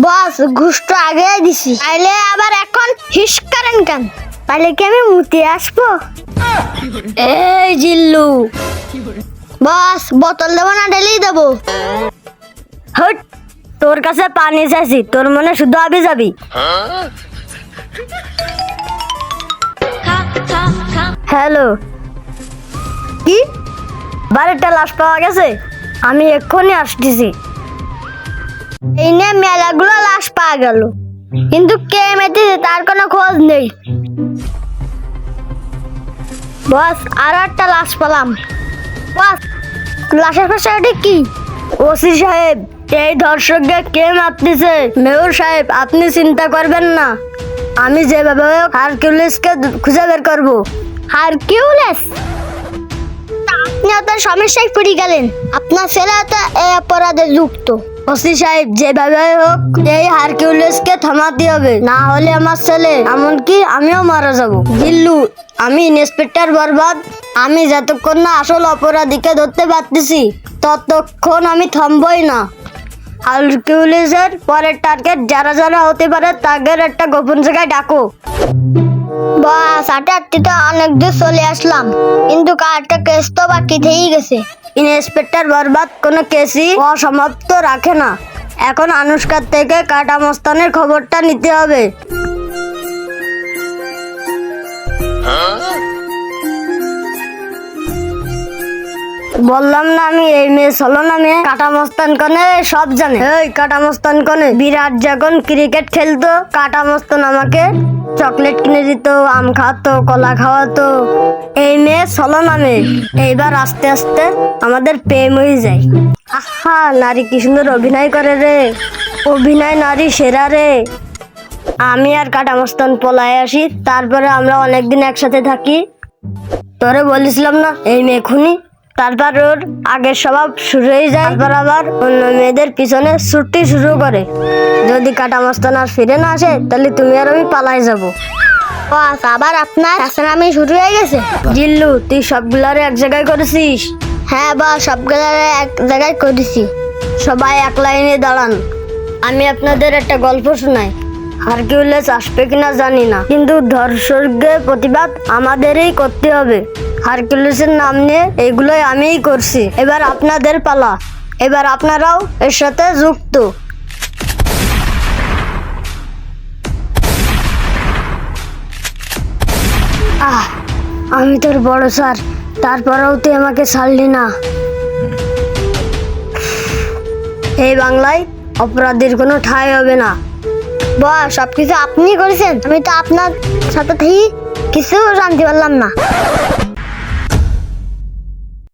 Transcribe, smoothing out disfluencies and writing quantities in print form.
বস ঘুষটা আগে দিছি, তাইলে আবার এখন হিস করেন কেন? তাইলে কি আমি মুতে আসবো? এই জিল্লু, বস বোতল দেবো না ঢেলেই দেবো? হট, তোর কাছে পানি চাইছি, তোর মনে শুধু আবি যাবি। হ্যালো, কি? বাড়িটা লাশ পাওয়া গেছে, আমি এক্ষুনি আসতেছি। এই নিয়ে মেলাগুলো লাশ পাওয়া গেল, কিন্তু কে মেরেছে তার কোনো খোঁজ নেই। বস আর একটা লাশ পেলাম। বস লাশের পাশে ওটা কি? ওসি সাহেব, এই ধর্ষককে কে মারতেছে? মেয়র সাহেব, আপনি চিন্তা করবেন না, আমি যেভাবে হোক হারকিউলিসকে খুঁজে বের করবো। হারকিউলিস? আপনি তো সমস্যায় পড়ে গেলেন, আপনার ছেলে তো এই অপরাধে যুক্ত। ওসি সাহেব, যেভাবে হোক এই হারকিউলিসকে থামাতে হবে, না হলে আমার ছেলে, এমনকি আমিও মারা যাব। জিল্লু, আমি ইন্সপেক্টর বরবাদ, আমি যতক্ষণ না আসল অপরাধীকে ধরতে পারতেছি ততক্ষণ আমি থামবই না। হারকিউলিসের পরের টার্গেট যারা যারা হতে পারে তাদের একটা গোপন জায়গায় ডাকো। বাস হাঁটতে হাঁটতে তো অনেক দূর চলে আসলাম, কিন্তু কারটা কেস তো বাকি থেকেই গেছে। ইন্সপেক্টর বরবাদ কোনো কেসই অসমাপ্ত রাখে না। এখন আনুষ্কার থেকে কাটা মস্তানের খবরটা নিতে হবে। বললাম না আমি এই মেয়ে চলো না মেয়ে, কাটা মস্তান কনে সব জানে। এই কাটা মস্তান কনে, বিরাট যখন ক্রিকেট খেলতো কাটা মস্তান আমাকে চকলেট কিনে দিত, আম খাওয়াতো, কলা খাওয়াতো। এই মেয়ে চলো না মেয়ে, এইবার আস্তে আস্তে আমাদের প্রেম হয়ে যায়। আহা, নারী কি সুন্দর অভিনয় করে রে, অভিনয় নারী সেরা রে। আমি আর কাটা মস্তান পলায় আসি, তারপরে আমরা অনেকদিন একসাথে থাকি। তোরে বলেছিলাম না এই মেয়ে খুনি, তারপর ওর আগের স্বভাব শুরু হয়ে যায়, তারপর আবার অন্য মেয়েদের পিছনে ছুটতে শুরু করে। যদি কাটা মস্তান আর ফিরে না আসে তাহলে তুমি আর আমি পালাই যাব। বাস আবার আপনার আমি শুরু হয়ে গেছে। জিল্লু, তুই সবগুলারে এক জায়গায় করেছিস? হ্যাঁ বাস, সবগুলো এক জায়গায় করেছি। সবাই এক লাইনে দাঁড়ান, আমি আপনাদের একটা গল্প শোনাই। হারকিউলিস আসবে কিনা জানি না, কিন্তু ধর্ষকদের প্রতিবাদ আমাদেরই করতে হবে। হারকিউলিসের নাম নিয়ে এগুলোই আমিই করছি, এবার আপনাদের পালা, এবার আপনারাও এর সাথে যুক্ত। আমি তোর বড় স্যার, তারপরেও তুই আমাকে ছাড়লি না। এই বাংলায় অপরাধীর কোনো ঠাঁই হবে না। বাস সবকিছু আপনি করেছেন, আমি তো আপনার সাথে থেকে কিছু জানতে পারলাম না।